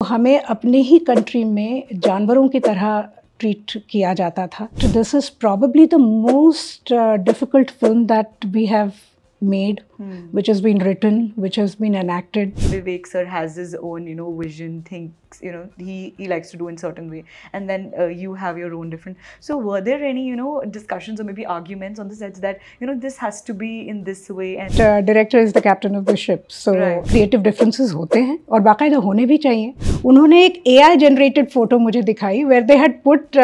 हमें अपने ही कंट्री में जानवरों की तरह ट्रीट किया जाता था. This is probably the most difficult film that we have made, which has been written, which has been enacted. Vivek sir has his own, vision, thinks, he likes to do in certain way, and then you have your own different. So were there any, discussions or maybe arguments on the sets that, this has to be in this way? And Director is the captain of the ship, so Right. creative differences होते हैं और बाकायदा होने भी चाहिए. उन्होंने एक AI generated photo मुझे दिखाई where they had put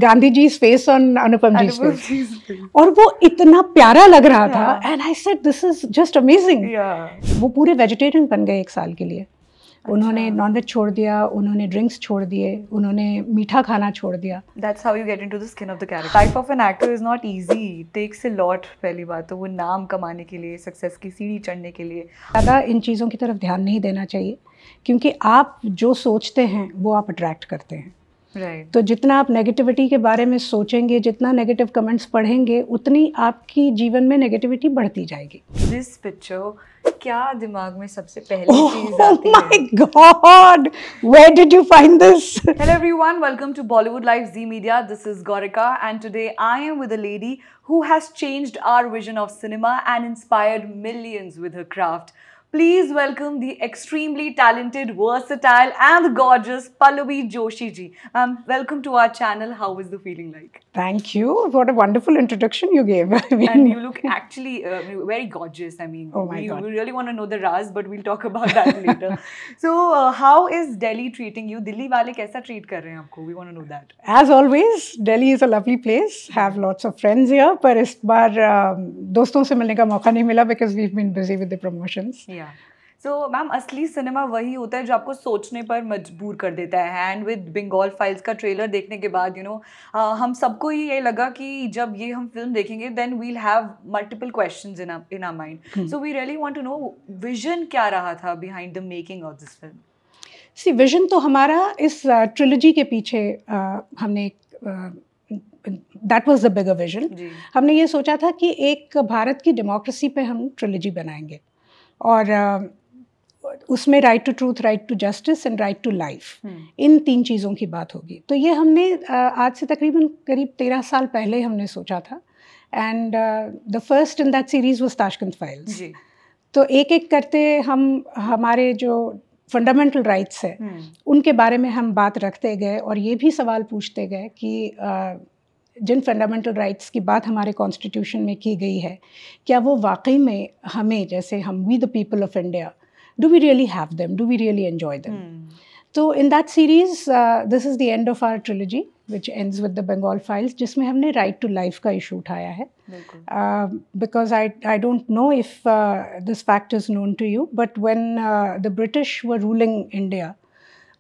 Gandhi जी's face on Anupam ji's face. और वो इतना प्यारा लग रहा था, and I said this is just amazing. वो पूरे वेजिटेरियन बन गए 1 साल के लिए. उन्होंने नॉनवेज छोड़ दिया, उन्होंने ड्रिंक्स छोड़ दिए, उन्होंने मीठा खाना छोड़ दिया. That's how you get into the skin of the character. Life of an actor is not easy. It takes a lot. पहली बात तो वो नाम कमाने के लिए, सक्सेस की सीढ़ी चढ़ने के लिए ज़्यादा इन चीज़ों की तरफ ध्यान नहीं देना चाहिए, क्योंकि आप जो सोचते हैं वो आप अट्रैक्ट करते हैं. Right. तो जितना आप नेगेटिविटी के बारे में सोचेंगे, जितना नेगेटिव कमेंट्स पढ़ेंगे, उतनी आपकी जीवन में नेगेटिविटी बढ़ती जाएगी. This picture, क्या दिमाग में सबसे पहली चीज आती है? Oh my God! Where did you find this? Hello everyone, welcome to Bollywood Live Zee Media. This is Gaurika, and today I am with a lady who has changed our vision of cinema and inspired millions with her craft. Please welcome the extremely talented, versatile and gorgeous Pallavi Joshi ji. Welcome to our channel. How is the feeling like? Thank you. What a wonderful introduction you gave. And you look actually very gorgeous. I mean, oh my God. We really want to know the raz, but we'll talk about that later. So, how is Delhi treating you? Delhi वाले कैसा treat कर रहे हैं आपको? We want to know that. As always, Delhi is a lovely place. Have lots of friends here. पर इस बार दोस्तों से मिलने का मौका नहीं मिला because we've been busy with the promotions. So, ma'am असली सिनेमा वही होता है जो आपको सोचने पर मजबूर कर देता है. एंड विद बंगाल फाइल्स का ट्रेलर देखने के बाद हम सबको ही ये लगा कि जब ये हम फिल्म देखेंगे then we'll have multiple questions in our mind. So we really want to know vision क्या रहा था behind the making of this film. See vision तो हमारा इस ट्रिलॉजी के पीछे हमने that was the bigger vision. हमने ये सोचा था कि एक भारत की डेमोक्रेसी पे हम ट्रिलॉजी बनाएंगे और उसमें right to truth, right to justice and right to life, in 3 चीज़ों की बात होगी. तो ये हमने आज से तकरीबन करीब 13 साल पहले हमने सोचा था. And the first in that series was Tashkent files. तो एक एक करते हम हमारे जो फंडामेंटल राइट्स है उनके बारे में हम बात रखते गए और ये भी सवाल पूछते गए कि जिन फंडामेंटल राइट्स की बात हमारे कॉन्स्टिट्यूशन में की गई है, क्या वो वाकई में हमें, जैसे हम we the people of India, do we really have them? Do we really enjoy them? So in that series, this is the end of our trilogy, which ends with the Bengal Files, जिसमें हमने right to life का issue उठाया है. Because I don't know if this fact is known to you, but when the British were ruling India,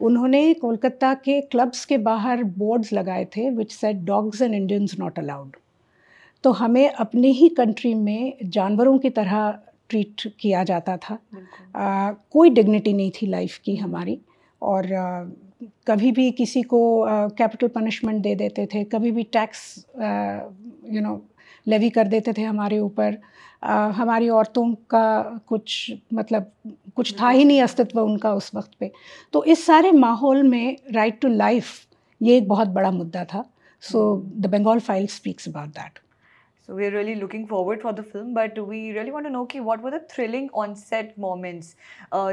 उन्होंने कोलकाता के clubs के बाहर boards लगाए थे which said dogs and Indians not allowed. तो हमें अपने ही कंट्री में जानवरों की तरह ट्रीट किया जाता था. कोई डिग्निटी नहीं थी लाइफ की हमारी, और कभी भी किसी को कैपिटल पनिशमेंट दे देते थे, कभी भी टैक्स लेवी कर देते थे हमारे ऊपर. हमारी औरतों का कुछ था ही नहीं अस्तित्व उनका उस वक्त पे. तो इस सारे माहौल में राइट टू लाइफ ये एक बहुत बड़ा मुद्दा था. So the Bengal files speaks about that. So we're really looking forward for the film, but we really want to know कि what were the thrilling on-set moments,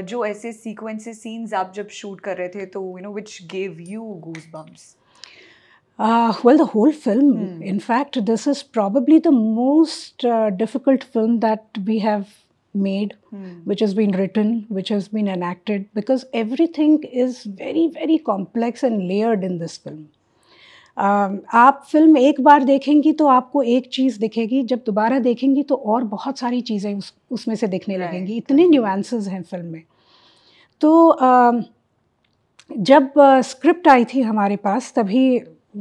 जो ऐसे sequences, scenes आप जब shoot कर रहे थे तो which gave you goosebumps? Well, the whole film. In fact, this is probably the most difficult film that we have made, which has been written, which has been enacted, because everything is very, very complex and layered in this film. आप film एक बार देखेंगी तो आपको एक चीज़ दिखेगी, जब दोबारा देखेंगी तो और बहुत सारी चीज़ें उसमें से दिखने लगेंगी. इतने न्यूएंसेस हैं फिल्म में. तो जब स्क्रिप्ट आई थी हमारे पास तभी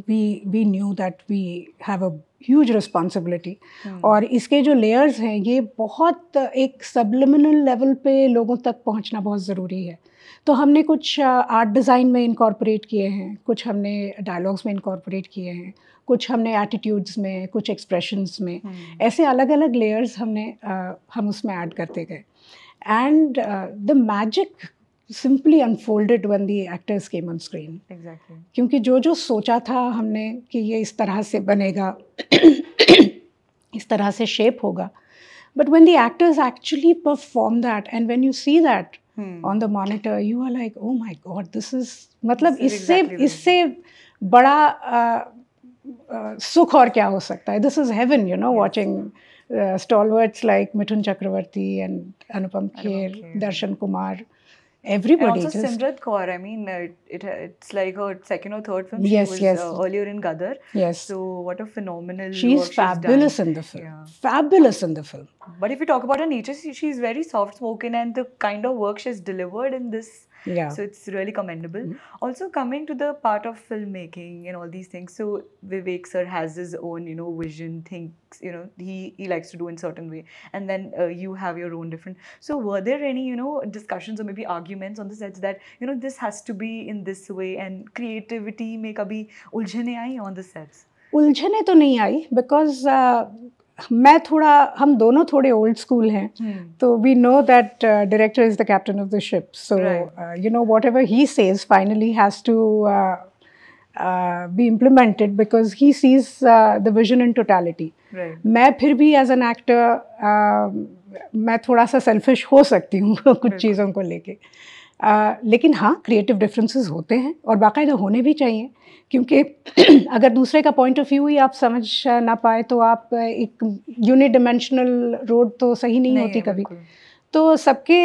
we knew that we have a huge responsibility. और इसके जो लेयर्स हैं ये बहुत एक सबलिमिनल लेवल पे लोगों तक पहुंचना बहुत ज़रूरी है. तो हमने कुछ आर्ट डिज़ाइन में इनकॉर्पोरेट किए हैं, कुछ हमने डायलॉग्स में इनकॉर्पोरेट किए हैं, कुछ हमने एटीट्यूड्स में, कुछ एक्सप्रेशंस में, ऐसे अलग अलग लेयर्स हम उसमें ऐड करते गए. And the magic simply unfolded when the actors came on screen. Exactly. क्योंकि जो सोचा था हमने कि ये इस तरह से बनेगा, इस तरह से shape होगा, but when the actors actually perform that and when you see that on the monitor, you are like, oh my God, this is मतलब इससे बड़ा सुख और क्या हो सकता है? This is heaven, you know, watching stalwarts like Mithun Chakravarti and Anupam Kher, Darshan Kumar. Everybody. And also just Simrat Kaur, I mean, it's like her second or third film. Yes, she was yes. Earlier in Gadar. Yes. So what a phenomenal she's work fabulous she's done. in the film. Yeah. Fabulous in the film. But if you talk about her nature, she's very soft-spoken, and the kind of work she's delivered in this, so it's really commendable. Also, coming to the part of filmmaking and all these things, so Vivek sir has his own, you know, vision, thinks, you know, he likes to do in certain way, and then you have your own different. So were there any, you know, discussions or maybe arguments on the sets that, you know, this has to be in this way, and creativity में कभी उलझने आई on the sets? उलझने तो नहीं आई because हम दोनों थोड़े old school हैं, तो we know that director is the captain of the ship, so you know, whatever he says finally has to be implemented because he sees the vision in totality. मैं फिर भी as an actor मैं थोड़ा सा selfish हो सकती हूँ कुछ चीज़ों को लेके, लेकिन हाँ creative differences होते हैं और बाकायदा होने भी चाहिए, क्योंकि अगर दूसरे का पॉइंट ऑफ व्यू ही आप समझ ना पाए तो आप एक यूनिडिमेंशनल रोड तो सही नहीं होती कभी. तो सबके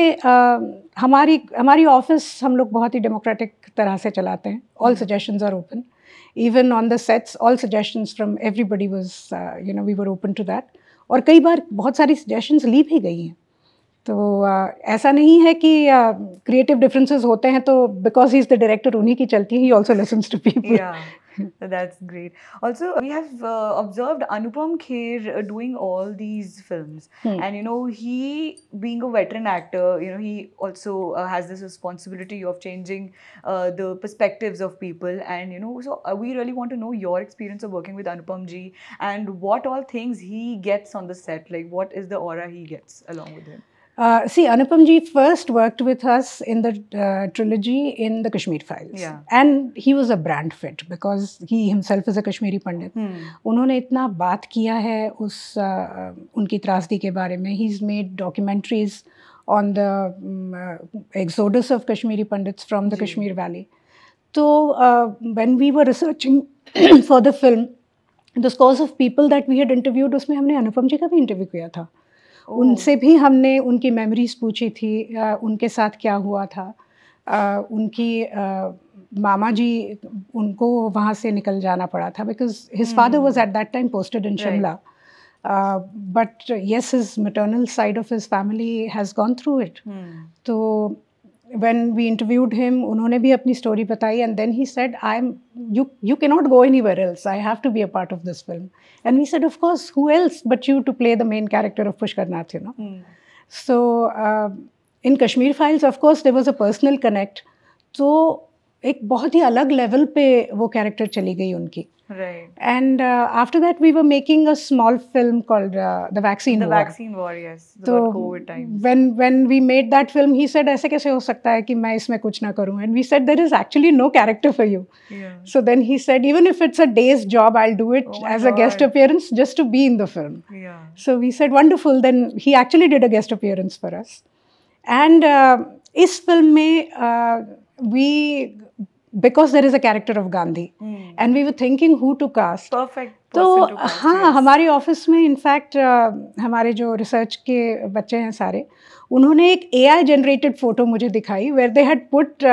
हमारी ऑफिस हम लोग बहुत ही डेमोक्रेटिक तरह से चलाते हैं. All suggestions are open, even on the sets all suggestions from everybody was, you know, we were open to that. और कई बार बहुत सारी सजेशंस ली भी गई हैं. तो ऐसा नहीं है कि क्रिएटिव डिफरेंसेस होते हैं तो because he is the director उन्हीं की चलती है. He also listens to people. That's great. Also, we have observed Anupam Kher doing all these films, and you know, he being a veteran actor, you know, he also has this responsibility of changing the perspectives of people, and you know, so we really want to know your experience of working with Anupam ji and what all things he gets on the set. Like, what is the aura he gets along with him? See, Anupam ji first worked with us in the trilogy in the Kashmir Files, and he was a brand fit because he himself is a Kashmiri Pandit. उन्होंने इतना बात किया है उस उनकी त्रासदी के बारे में. He's made documentaries on the exodus of Kashmiri Pandits from the Kashmir Valley. So when we were researching for the film, the scores of people that we had interviewed, उसमें हमने अनुपम जी का भी इंटरव्यू किया था. उनसे भी हमने उनकी मेमोरीज पूछी थी, उनके साथ क्या हुआ था. उनकी मामा जी, उनको वहाँ से निकल जाना पड़ा था because his father was at that time posted in Shimla, but yes his maternal side of his family has gone through it. तो when we interviewed him, उन्होंने भी अपनी story बताई, and then he said, you cannot go anywhere else. I have to be a part of this film. And we said, of course, who else but you to play the main character of Pushkar Nath, you know. So in Kashmir Files, of course, there was a personal connect. तो एक बहुत ही अलग level पे वो character चली गई उनकी. Right. And after that, we were making a small film called The Vaccine War. The Vaccine War, yes. So COVID times. When we made that film, he said, ऐसे कैसे हो सकता है कि मैं इसमें कुछ ना करूँ? And we said, there is actually no character for you. Yeah. So then he said, even if it's a day's job, I'll do it as a guest appearance just to be in the film. Yeah. So we said, wonderful. Then he actually did a guest appearance for us. And इस film में because there is a character of Gandhi, and we were thinking who to cast. Perfect. तो हाँ, हमारे office में in fact हमारे जो research के बच्चे हैं सारे, उन्होंने एक AI जनरेटेड फोटो मुझे दिखाई where they had put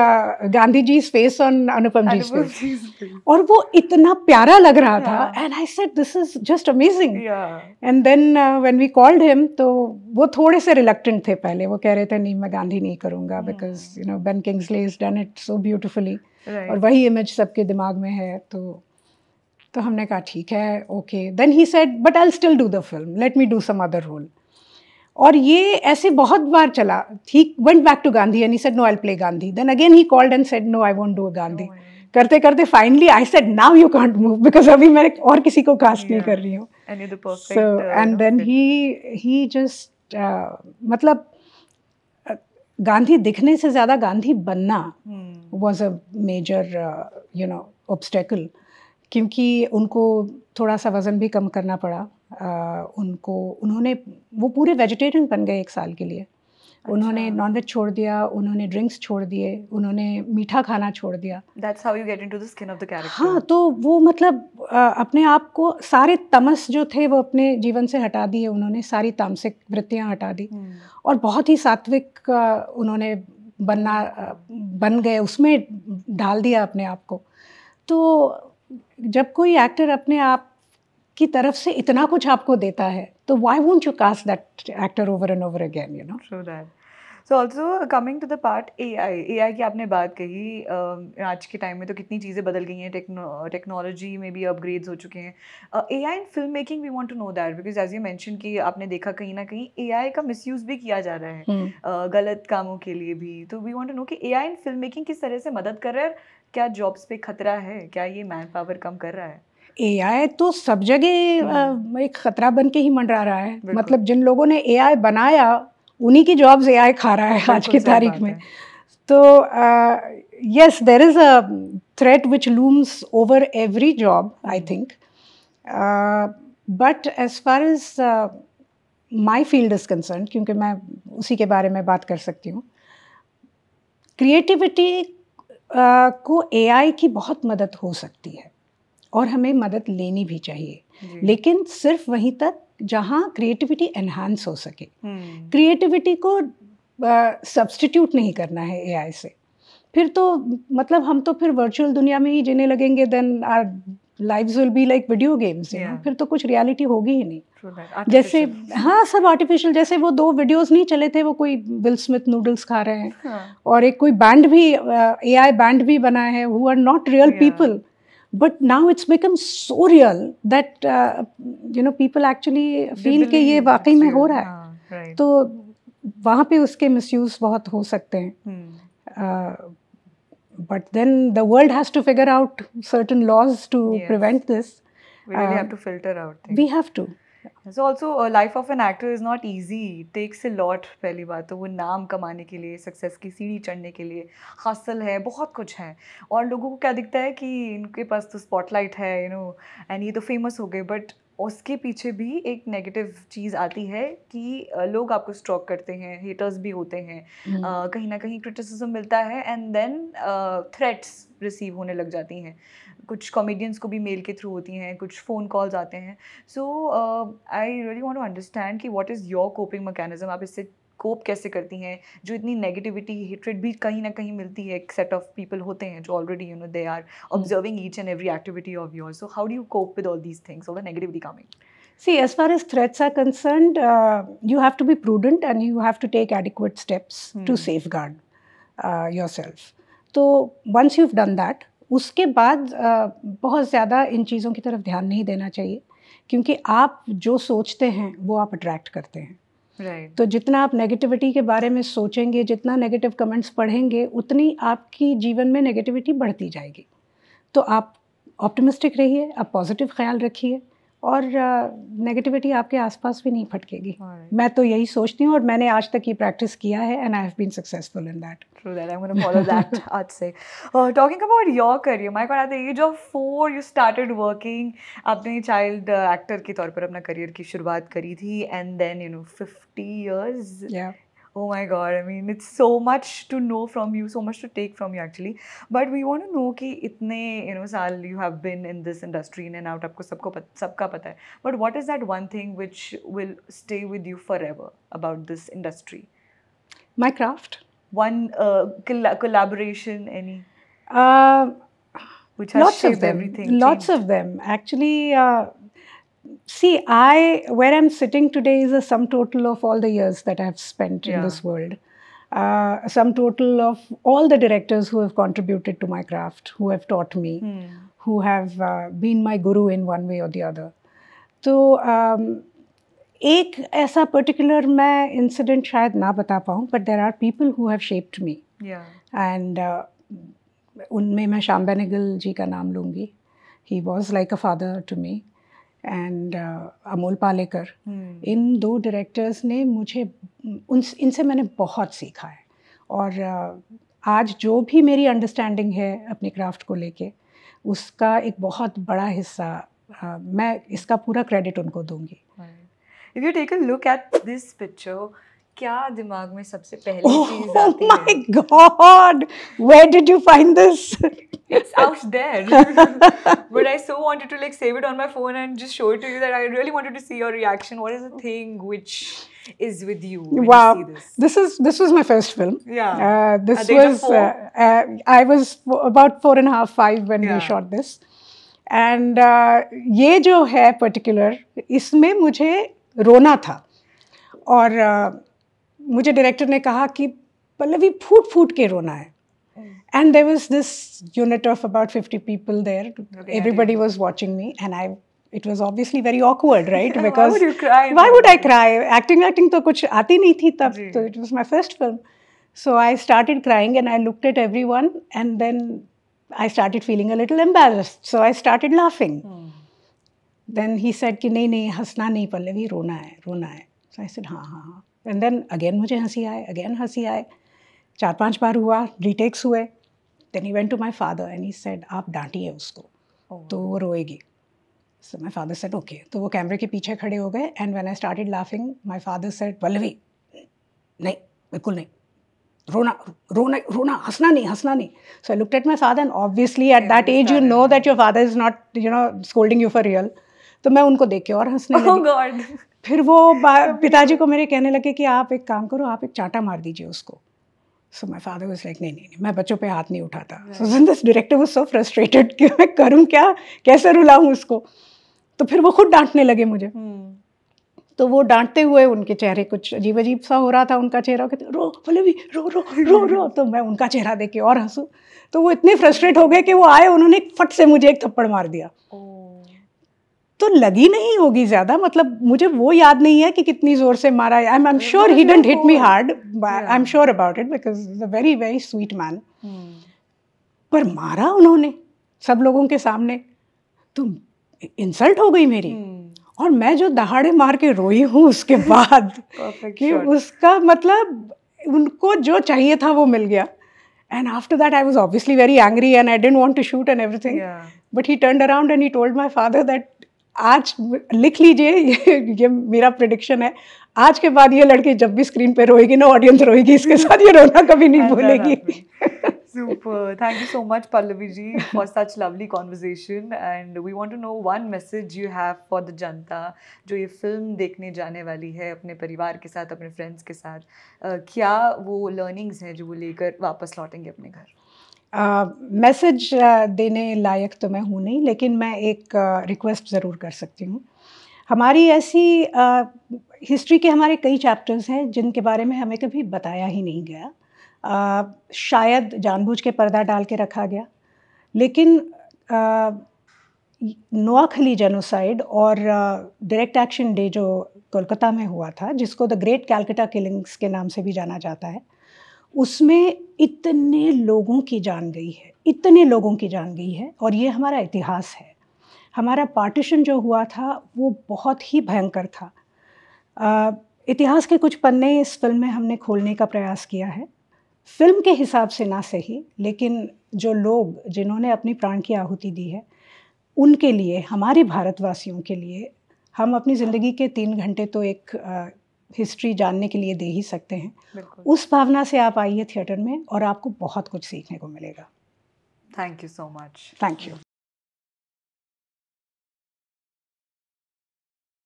Gandhi ji face on Anupam ji face, और वो इतना प्यारा लग रहा था. And I said this is just amazing. And then when we called him, तो वो थोड़े से रिलक्टेंट थे पहले. वो कह रहे थे नहीं, मैं गांधी नहीं करूँगा because you know Ben Kingsley has done it so beautifully, और वही इमेज सबके दिमाग में है. तो हमने कहा ठीक है, okay. Then he said but I will still do the film, let me do some other role. और ये ऐसे बहुत बार चला. He went back to Gandhi and he said no, I will play Gandhi. Then again he called and said no, I won't do Gandhi. करते करते finally I said now you can't move because अभी मैं और किसी को कास्ट नहीं कर रही हूँ. So and then he just मतलब गांधी दिखने से ज़्यादा गांधी बनना वॉज अ मेजर ऑब्स्टेकल, क्योंकि उनको थोड़ा सा वज़न भी कम करना पड़ा। उन्होंने वो पूरे वेजिटेरियन बन गए 1 साल के लिए। उन्होंने नॉनवेज छोड़ दिया, उन्होंने ड्रिंक्स छोड़ दिए, उन्होंने मीठा खाना छोड़ दिया। That's how you get into the skin of the character. हाँ, तो वो मतलब अपने आप को सारे तमस जो थे वो अपने जीवन से हटा दिए उन्होंने, सारी तामसिक वृत्तियाँ हटा दी और बहुत ही सात्विक उन्होंने बन गए, उसमें ढाल दिया अपने आप को। तो जब कोई एक्टर अपने आप की तरफ से इतना कुछ आपको देता है, तो why won't you cast that actor over and over again, you know? True that. So also coming to the part AI की आपने बात कही, आज के टाइम में तो कितनी चीज़ें बदल गई हैं, टेक्नोलॉजी में भी अपग्रेड्स हो चुके हैं। AI in film making we want to know that, because as you mention कि आपने देखा कहीं ना कहीं AI का मिसयूज भी किया जा रहा है गलत कामों के लिए भी। तो वी वांट टू नो कि AI इन फिल्म मेकिंग किस तरह से मदद कर रहा है, क्या जॉब्स पे खतरा है, क्या ये मैन पावर कम कर रहा है? AI तो सब जगह एक खतरा बन के ही मंडरा रहा है। मतलब जिन लोगों ने AI बनाया उन्हीं की जॉब्स AI खा रहा है आज की तारीख में। तो yes, there is a threat which looms over every job, I think. But as far as my field is concerned, क्योंकि मैं उसी के बारे में बात कर सकती हूँ, क्रिएटिविटी को AI की बहुत मदद हो सकती है और हमें मदद लेनी भी चाहिए, लेकिन सिर्फ वहीं तक जहाँ क्रिएटिविटी एनहांस हो सके। क्रिएटिविटी को सब्स्टिट्यूट नहीं करना है AI से। फिर तो मतलब हम तो फिर वर्चुअल दुनिया में ही जीने लगेंगे, then our lives will be like video games, you know. फिर तो कुछ रियलिटी होगी ही नहीं। जैसे हाँ, सब आर्टिफिशियल। जैसे वो 2 वीडियोस नहीं चले थे, वो कोई विल स्मिथ नूडल्स खा रहे हैं और एक कोई बैंड भी AI बैंड भी बना है, who are not real people, but now it's become so real that people actually feel कि ये वाकई में हो रहा है। तो वहाँ पे उसके मिसयूज बहुत हो सकते हैं। But then the world has to figure out certain laws to prevent this. We really have to filter out things. We have to. So also life of an actor is not easy. It takes a lot. पहली बात तो वो नाम कमाने के लिए, success की सीढ़ी चढ़ने के लिए हासिल है, बहुत कुछ है। और लोगों को क्या दिखता है कि इनके पास तो स्पॉटलाइट है, एंड ये तो फेमस हो गए, बट उसके पीछे भी एक नेगेटिव चीज़ आती है कि लोग आपको स्टॉक करते हैं, हेटर्स भी होते हैं, कहीं ना कहीं क्रिटिसिज्म मिलता है, एंड देन थ्रेट्स रिसीव होने लग जाती हैं। कुछ कॉमेडियंस को भी मेल के थ्रू होती हैं, कुछ फ़ोन कॉल्स आते हैं। So I really want to understand कि what is your coping mechanism, आप इससे कोप कैसे करती हैं? जो इतनी नेगेटिविटी, हेट्रेड भी कहीं ना कहीं मिलती है, एक सेट ऑफ पीपल होते हैं जो already they are observing each and every activity of yours. So how do you cope with all these things, all the negativity coming? See, as far as threats are concerned, you have to be prudent and you have to take adequate steps to safeguard yourself. So once you've done that, उसके बाद बहुत ज़्यादा इन चीज़ों की तरफ ध्यान नहीं देना चाहिए, क्योंकि आप जो सोचते हैं वो आप अट्रैक्ट करते हैं। तो जितना आप नेगेटिविटी के बारे में सोचेंगे, जितना नेगेटिव कमेंट्स पढ़ेंगे, उतनी आपकी जीवन में नेगेटिविटी बढ़ती जाएगी। तो आप ऑप्टिमिस्टिक रहिए, आप पॉजिटिव ख्याल रखिए और नेगेटिविटी आपके आसपास भी नहीं फटकेगी। मैं तो यही सोचती हूँ और मैंने आज तक ये प्रैक्टिस किया है and I have been successful in that. True that. I'm going to follow that आज से। Talking about your career, my God, at the age of 4 you started working. आपने चाइल्ड एक्टर के तौर पर अपना करियर की शुरुआत करी थी, and then 50 years. Yeah. Oh my God, I mean it's so much to know from you, so much to take from you actually. But we want to know कि इतने साल you have been in this industry in and out, आपको सबका पता है. But what is that one thing which will stay with you forever about this industry? My craft. One collaboration, any? Which has lots shaped of them. everything. Lots of them. Actually, see, where I'm sitting today is a sum total of all the years that I've spent in this world. Sum total of all the directors who have contributed to my craft, who have taught me, who have been my guru in one way or the other. तो एक ऐसा particular मैं incident शायद ना बता पाऊँ, but there are people who have shaped me and उनमें मैं श्याम बेनेगल जी का नाम लूँगी। He was like a father to me and Amol Palekar. इन 2 डायरेक्टर्स ने मुझे इनसे मैंने बहुत सीखा है और आज जो भी मेरी अंडरस्टैंडिंग है अपनी क्राफ्ट को लेके, उसका एक बहुत बड़ा हिस्सा मैं इसका पूरा क्रेडिट उनको दूंगी। If you take a look at this picture, क्या दिमाग में सबसे पहली चीज आती है? Oh my God! Where did you find this? It's out there. But I so wanted to like save it on my phone and just show it to you that I really wanted to see your reaction. What is the thing which is with you when Wow, you see this? This was my first film. Yeah. This was I was about 4.5, 5 when we shot this. And ये जो है particular, इसमें मुझे रोना था और मुझे director ने कहा कि पल्लवी फूट फूट के रोना है। And there was this unit of about 50 people there. Okay, everybody was watching me, and it was obviously very awkward, right? Because why would you cry? Why would I cry? Acting तो कुछ आती नहीं थी तब, तो it was my first film. So I started crying and I looked at everyone, and then I started feeling a little embarrassed. So I started laughing. Then he said कि नहीं हंसना नहीं पल्लवी, रोना है. So I said हाँ. And then again मुझे हंसी आए. 4-5 बार हुआ, retakes हुए. Then he went to my father and he said, आप डांटिए उसको, तो वो रोएगी. So my father said, okay. तो वो कैमरे के पीछे खड़े हो गए. And when I started laughing, my father said, Pallavi नहीं, बिल्कुल नहीं, रोना, हंसना नहीं. So I looked at my father, and obviously at that age you know that your father is not, scolding you for real. तो मैं उनको देख के और हंसने लगी. Oh God. फिर वो पिताजी को मेरे कहने लगे कि आप एक काम करो, आप एक चांटा मार दीजिए उसको. So my father was like, नहीं, मैं बच्चों पे हाथ नहीं उठाता. So then this director was so frustrated कि मैं करूँ क्या, कैसे रुलाऊँ उसको. तो फिर वो खुद डांटने लगे मुझे. तो वो डांटते हुए उनके चेहरे कुछ अजीब सा हो रहा था, उनका चेहरा, कहते रो पल्लवी रो. तो मैं उनका चेहरा देख के और हंसूं. तो वो इतने फ्रस्ट्रेट हो गए कि वो आए, उन्होंने फट से मुझे एक थप्पड़ मार दिया. तो लगी नहीं होगी ज़्यादा, मतलब मुझे वो याद नहीं है कि कितनी ज़ोर से मारा है. I'm sure he didn't hit me hard. I'm sure about it because he's a very, very sweet man. पर मारा उन्होंने सब लोगों के सामने, तो इंसल्ट हो गई मेरी. और मैं जो दहाड़े मार के रोई हूँ उसके बाद कि उसका मतलब उनको जो चाहिए था वो मिल गया. And after that I was obviously very angry and I didn't want to shoot and everything. But he turned around and he told my father that आज लिख लीजिए, ये मेरा प्रेडिक्शन है, आज के बाद ये लड़की जब भी स्क्रीन पे रोएगी ना, ऑडियंस रोएगी, इसके साथ ये रोना कभी नहीं भूलेगी. Super. Thank you so much, Pallavi ji, for such lovely conversation. And we want to know one message you have for the जनता जो ये फिल्म देखने जाने वाली है अपने परिवार के साथ, अपने फ्रेंड्स के साथ. क्या वो लर्निंग्स हैं जो वो लेकर वापस लौटेंगे अपने घर? मैसेज देने लायक तो मैं हूँ नहीं, लेकिन मैं एक रिक्वेस्ट ज़रूर कर सकती हूँ. हमारी ऐसी हिस्ट्री के हमारे कई चैप्टर्स हैं जिनके बारे में हमें कभी बताया ही नहीं गया. शायद जानबूझ के पर्दा डाल के रखा गया, लेकिन नोआखली जेनोसाइड और डायरेक्ट एक्शन डे जो कोलकाता में हुआ था, जिसको द ग्रेट कैलकाटा किलिंग्स के नाम से भी जाना जाता है, उसमें इतने लोगों की जान गई है और ये हमारा इतिहास है. हमारा पार्टीशन जो हुआ था वो बहुत ही भयंकर था. इतिहास के कुछ पन्ने इस फिल्म में हमने खोलने का प्रयास किया है. फिल्म के हिसाब से ना सही, लेकिन जो लोग जिन्होंने अपनी प्राण की आहुति दी है, उनके लिए, हमारे भारतवासियों के लिए, हम अपनी ज़िंदगी के 3 घंटे तो एक हिस्ट्री जानने के लिए दे ही सकते हैं. उस भावना से आप आइए थिएटर में और आपको बहुत कुछ सीखने को मिलेगा. Thank you so much. Thank you.